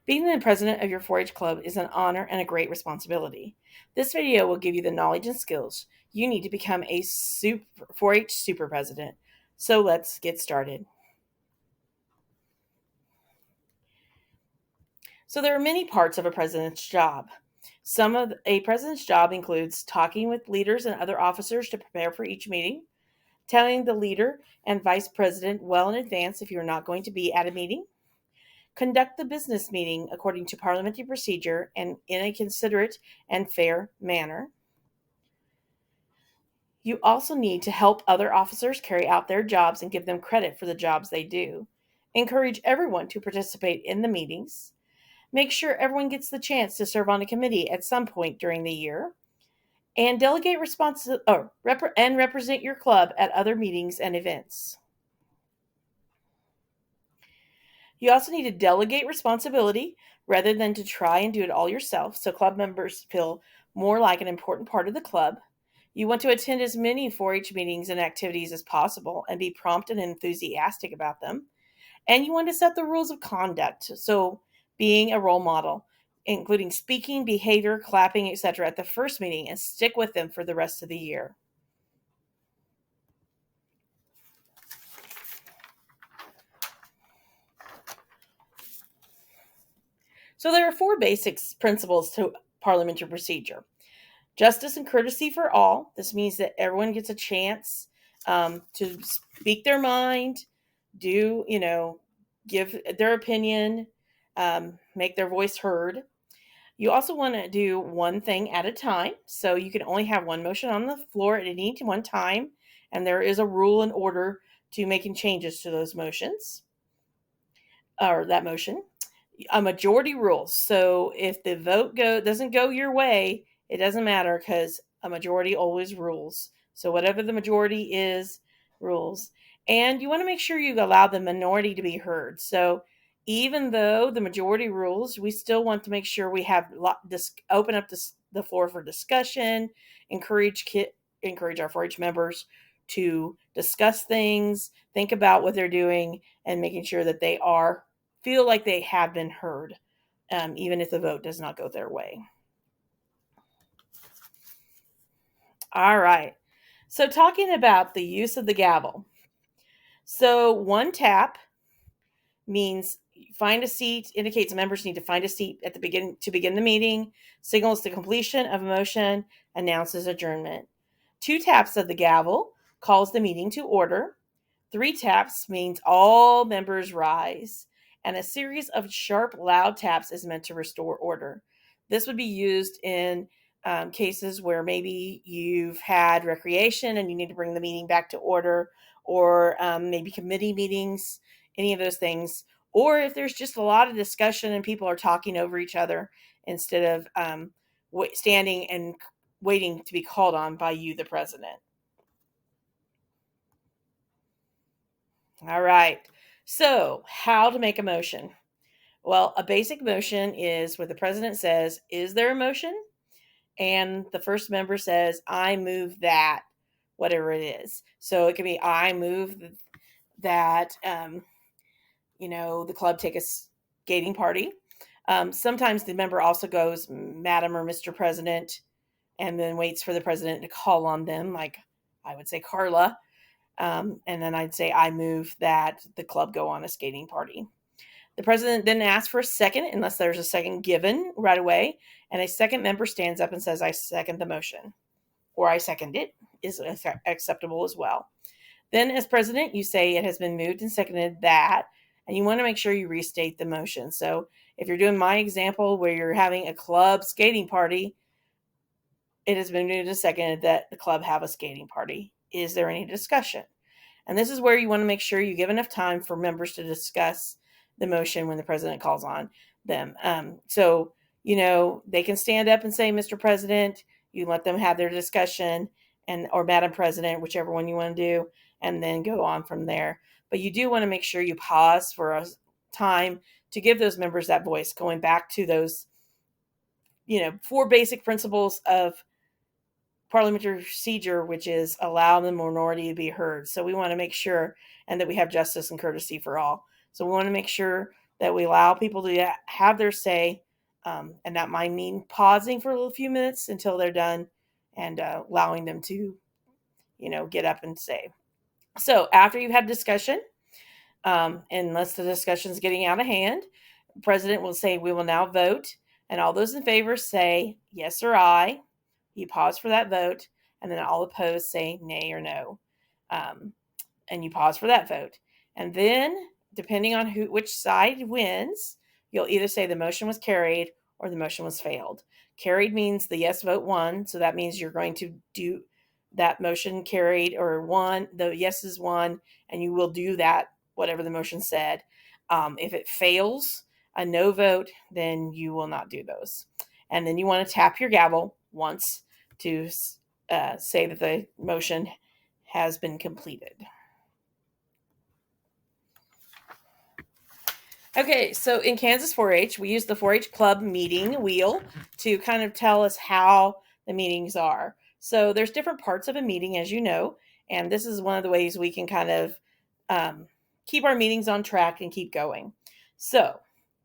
Being the president of your 4-H club is an honor and a great responsibility. This video will give you the knowledge and skills you need to become a 4-H super president. So let's get started. So there are many parts of a president's job. Some of a president's job includes talking with leaders and other officers to prepare for each meeting, telling the leader and vice president well in advance if you're not going to be at a meeting, conduct the business meeting according to parliamentary procedure and in a considerate and fair manner. You also need to help other officers carry out their jobs and give them credit for the jobs they do. Encourage everyone to participate in the meetings. Make sure everyone gets the chance to serve on a committee at some point during the year. And delegate and represent your club at other meetings and events. You also need to delegate responsibility rather than to try and do it all yourself, so club members feel more like an important part of the club. You want to attend as many 4-H meetings and activities as possible and be prompt and enthusiastic about them. And you want to set the rules of conduct, so being a role model, including speaking, behavior, clapping, etc. at the first meeting, and stick with them for the rest of the year. So there are 4 basic principles to parliamentary procedure. Justice and courtesy for all. This means that everyone gets a chance to speak their mind, give their opinion, make their voice heard. You also want to do one thing at a time. So you can only have one motion on the floor at any one time. And there is a rule and order to making changes to those motions or that motion. A majority rule. So if the vote doesn't go your way, it doesn't matter because a majority always rules. So whatever the majority is, rules. And you want to make sure you allow the minority to be heard. So even though the majority rules, we still want to make sure we have open up the floor for discussion, encourage our 4-H members to discuss things, think about what they're doing, and making sure that they feel like they have been heard, even if the vote does not go their way. All right. So talking about the use of the gavel. So one tap means find a seat, indicates members need to find a seat at the beginning to begin the meeting, signals the completion of a motion, announces adjournment. 2 taps of the gavel calls the meeting to order. 3 taps means all members rise. And a series of sharp, loud taps is meant to restore order. This would be used in cases where maybe you've had recreation and you need to bring the meeting back to order, or maybe committee meetings, any of those things. Or if there's just a lot of discussion and people are talking over each other instead of standing and waiting to be called on by you, the president. All right. So, how to make a motion? Well, a basic motion is where the president says, "Is there a motion?" And the first member says, "I move that," whatever it is. So it can be, "I move that, the club take a skating party." Sometimes the member also goes, "Madam or Mr. President," and then waits for the president to call on them, like I would say Carla. And then I'd say, "I move that the club go on a skating party." The president then asks for a second, unless there's a second given right away, and a second member stands up and says, "I second the motion," or "I second it," is acceptable as well. Then as president, you say it has been moved and seconded that, and you want to make sure you restate the motion. So if you're doing my example where you're having a club skating party, it has been moved and seconded that the club have a skating party. Is there any discussion? And this is where you want to make sure you give enough time for members to discuss the motion when the president calls on them. So they can stand up and say, "Mr. President," you let them have their discussion, or "Madam President," whichever one you want to do, and then go on from there. But you do want to make sure you pause for a time to give those members that voice, going back to those 4 basic principles of parliamentary procedure, which is allow the minority to be heard. So we want to make sure, and that we have justice and courtesy for all. So we want to make sure that we allow people to have their say, and that might mean pausing for a few minutes until they're done, and allowing them to, get up and say. So after you've had discussion, unless the discussion is getting out of hand, the president will say, "We will now vote," and all those in favor say yes or aye. You pause for that vote, and then all opposed say nay or no. And you pause for that vote. And then, depending on which side wins, you'll either say the motion was carried or the motion was failed. Carried means the yes vote won, so that means you're going to do that motion carried or won, the yeses won, and you will do that, whatever the motion said. If it fails, a no vote, then you will not do those. And then you want to tap your gavel once to say that the motion has been completed. Okay, so in Kansas 4-H, we use the 4-H club meeting wheel to kind of tell us how the meetings are. So there's different parts of a meeting, as you know, and this is one of the ways we can kind of keep our meetings on track and keep going. So,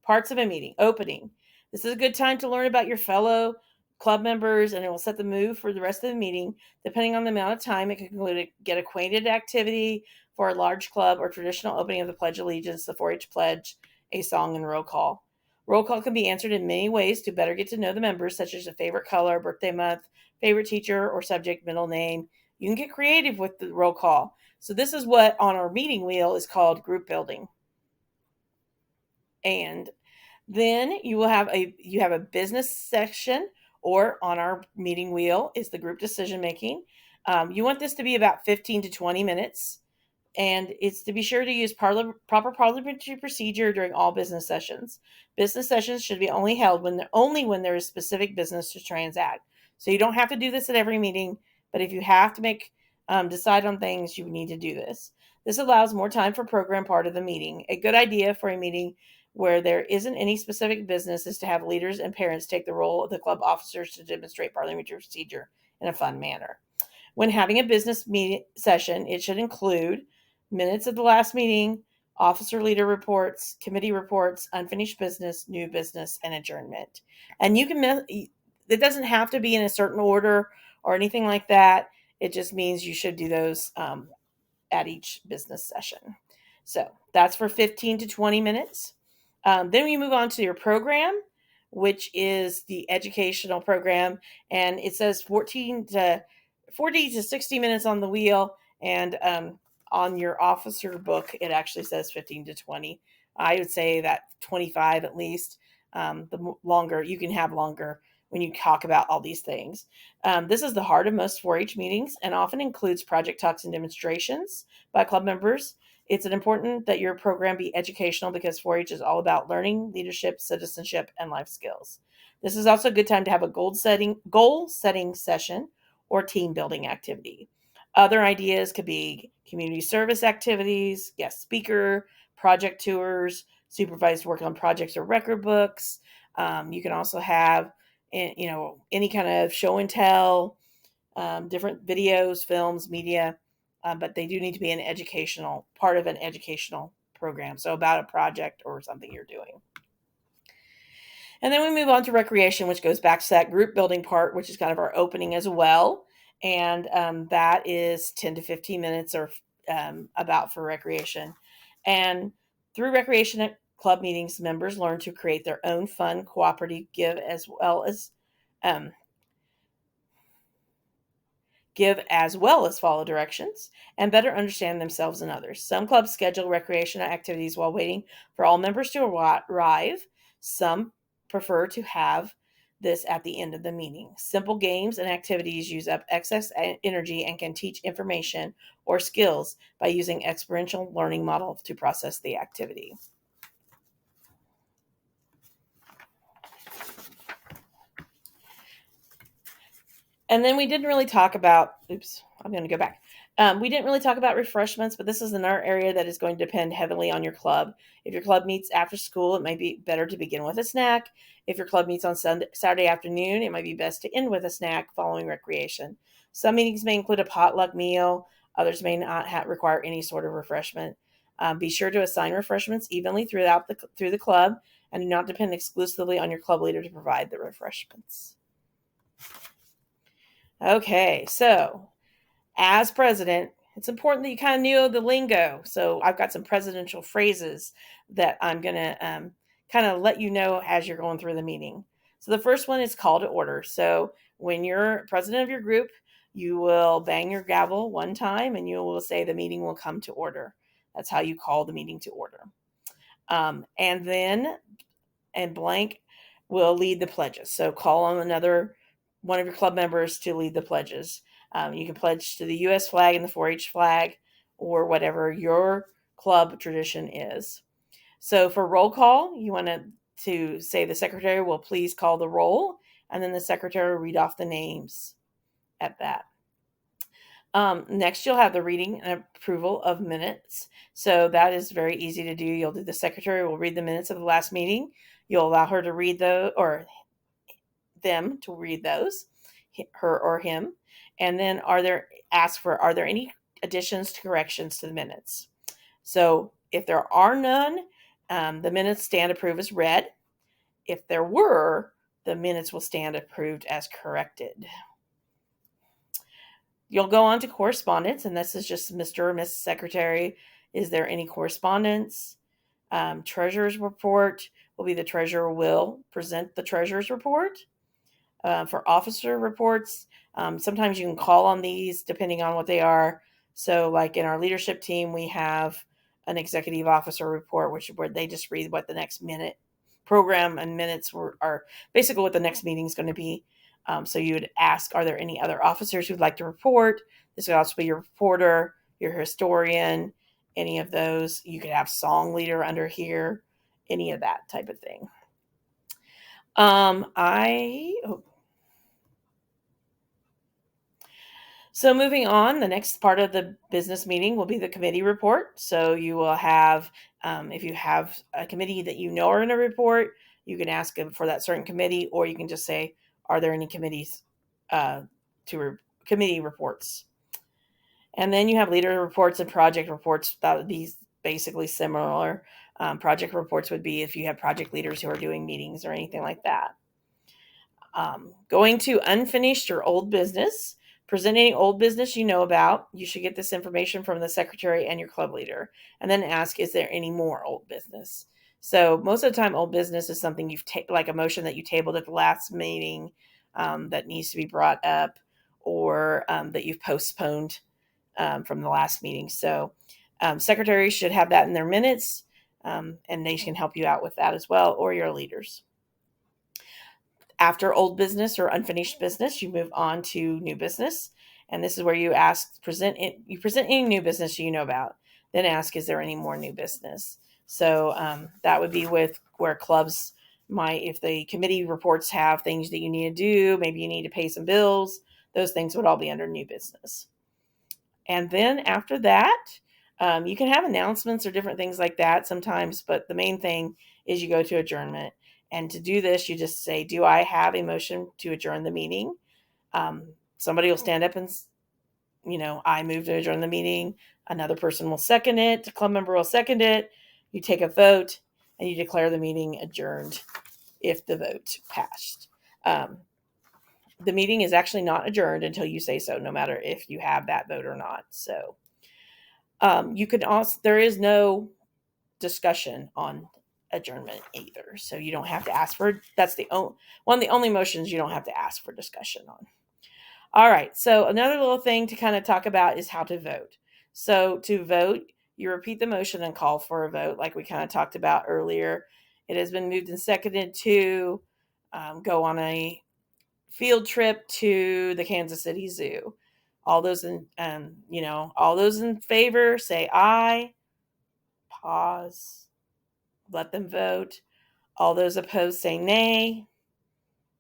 parts of a meeting. Opening. This is a good time to learn about your fellow club members, and it will set the mood for the rest of the meeting. Depending on the amount of time, it can include a get acquainted activity for a large club or traditional opening of the Pledge of Allegiance, the 4-H pledge, a song, and roll call. Roll call can be answered in many ways to better get to know the members, such as a favorite color, birthday month, favorite teacher or subject, middle name. You can get creative with the roll call. So this is what on our meeting wheel is called group building. And then you have a business section, or on our meeting wheel is the group decision making. You want this to be about 15 to 20 minutes. And it's to be sure to use proper parliamentary procedure during all business sessions. Business sessions should be only held when there is specific business to transact. So you don't have to do this at every meeting, but if you have to decide on things, you need to do this. This allows more time for program part of the meeting. A good idea for a meeting where there isn't any specific business is to have leaders and parents take the role of the club officers to demonstrate parliamentary procedure in a fun manner. When having a business meeting session, it should include minutes of the last meeting, officer leader reports, committee reports, unfinished business, new business, and adjournment. And it doesn't have to be in a certain order or anything like that. It just means you should do those at each business session. So that's for 15 to 20 minutes. Then we move on to your program, which is the educational program. And it says 40 to 60 minutes on the wheel. And on your officer book, it actually says 15 to 20. I would say that 25 at least. The longer, you can have longer when you talk about all these things. This is the heart of most 4-H meetings and often includes project talks and demonstrations by club members. It's important that your program be educational because 4-H is all about learning, leadership, citizenship, and life skills. This is also a good time to have a goal setting session or team building activity. Other ideas could be community service activities, guest speaker, project tours, supervised work on projects or record books. You can also have, any kind of show and tell, different videos, films, media, but they do need to be part of an educational program. So about a project or something you're doing. And then we move on to recreation, which goes back to that group building part, which is kind of our opening as well. And that is 10 to 15 minutes or about for recreation. And through recreation club meetings, members learn to create their own fun, cooperative, give as well as follow directions and better understand themselves and others. Some clubs schedule recreational activities while waiting for all members to arrive. Some prefer to have this at the end of the meeting. Simple games and activities use up excess energy and can teach information or skills by using experiential learning model to process the activity. And then we didn't really talk about, I'm going to go back. We didn't really talk about refreshments, but this is another area that is going to depend heavily on your club. If your club meets after school, it might be better to begin with a snack. If your club meets on Saturday afternoon, it might be best to end with a snack following recreation. Some meetings may include a potluck meal. Others may not require any sort of refreshment. Be sure to assign refreshments evenly through the club, and do not depend exclusively on your club leader to provide the refreshments. Okay, so as president, it's important that you kind of know the lingo. So I've got some presidential phrases that I'm going to kind of let you know as you're going through the meeting. So the first one is call to order. So when you're president of your group, you will bang your gavel one time and you will say the meeting will come to order. That's how you call the meeting to order. And then blank will lead the pledges. So call on one of your club members to lead the pledges. You can pledge to the U.S. flag and the 4-H flag, or whatever your club tradition is. So for roll call, you want to say the secretary will please call the roll, and then the secretary will read off the names at that. Next, you'll have the reading and approval of minutes. So that is very easy to do. The secretary will read the minutes of the last meeting. You'll allow her to read or them to read those, her or him. And then are there any additions to corrections to the minutes? So if there are none, the minutes stand approved as read. If there were, the minutes will stand approved as corrected. You'll go on to correspondence, and this is just Mr. or Mrs. Secretary. Is there any correspondence? Treasurer's report will be the treasurer will present the treasurer's report. For officer reports, sometimes you can call on these depending on what they are. So like in our leadership team, we have an executive officer report, where they just read what the next minute program and minutes are basically what the next meeting is going to be. So you would ask, are there any other officers who'd like to report? This would also be your reporter, your historian, any of those. You could have song leader under here, any of that type of thing. So moving on, the next part of the business meeting will be the committee report. So you will have, if you have a committee that you know are in a report, you can ask them for that certain committee, or you can just say, are there any committees committee reports? And then you have leader reports and project reports. That would be basically similar. Project reports would be if you have project leaders who are doing meetings or anything like that. Going to unfinished or old business. Present any old business you know about. You should get this information from the secretary and your club leader. And then ask, is there any more old business? So most of the time, old business is something like a motion that you tabled at the last meeting that needs to be brought up, or that you've postponed from the last meeting. So secretaries should have that in their minutes, and they can help you out with that as well, or your leaders. After old business or unfinished business, you move on to new business. And this is where you present any new business you know about. Then ask, is there any more new business? So that would be with where clubs if the committee reports have things that you need to do, maybe you need to pay some bills, those things would all be under new business. And then after that, you can have announcements or different things like that sometimes, but the main thing is you go to adjournment. And to do this, you just say, do I have a motion to adjourn the meeting? Somebody will stand up and, I move to adjourn the meeting. Another person will second it. The club member will second it. You take a vote and you declare the meeting adjourned if the vote passed. The meeting is actually not adjourned until you say so, no matter if you have that vote or not. So there is no discussion on adjournment either. So you don't have to ask for, that's one of the only motions you don't have to ask for discussion on. All right. So another little thing to kind of talk about is how to vote. So to vote, you repeat the motion and call for a vote like we kind of talked about earlier. It has been moved and seconded to go on a field trip to the Kansas City Zoo. All those in favor say aye. Pause. Let them vote. All those opposed say nay.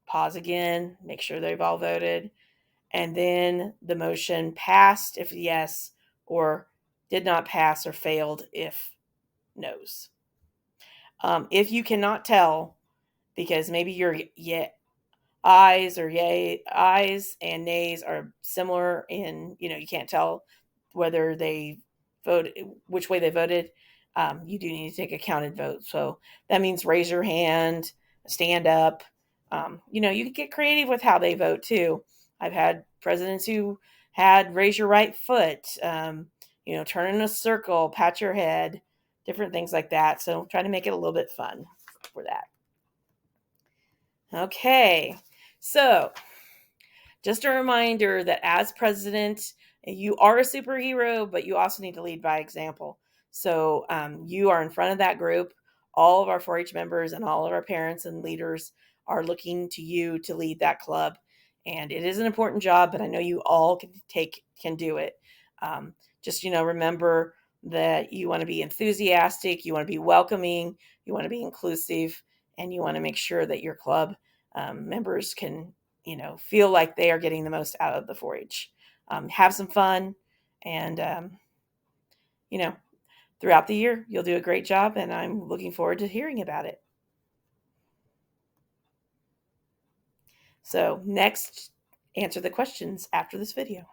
Pause again. Make sure they've all voted. And then the motion passed if yes, or did not pass or failed if no's. If you cannot tell, because maybe your ayes and nays are similar in, you can't tell whether they voted, which way they voted. you do need to take a counted vote. So that means raise your hand, stand up. You can get creative with how they vote too. I've had presidents who had raise your right foot, turn in a circle, pat your head, different things like that. So try to make it a little bit fun for that. Okay, so just a reminder that as president, you are a superhero, but you also need to lead by example. So you are in front of that group. All of our 4 H members and all of our parents and leaders are looking to you to lead that club. And it is an important job, but I know you all can do it. Just, remember that you want to be enthusiastic, you want to be welcoming, you want to be inclusive, and you want to make sure that your club members can feel like they are getting the most out of the 4-H. Have some fun, and throughout the year, you'll do a great job, and I'm looking forward to hearing about it. So next, answer the questions after this video.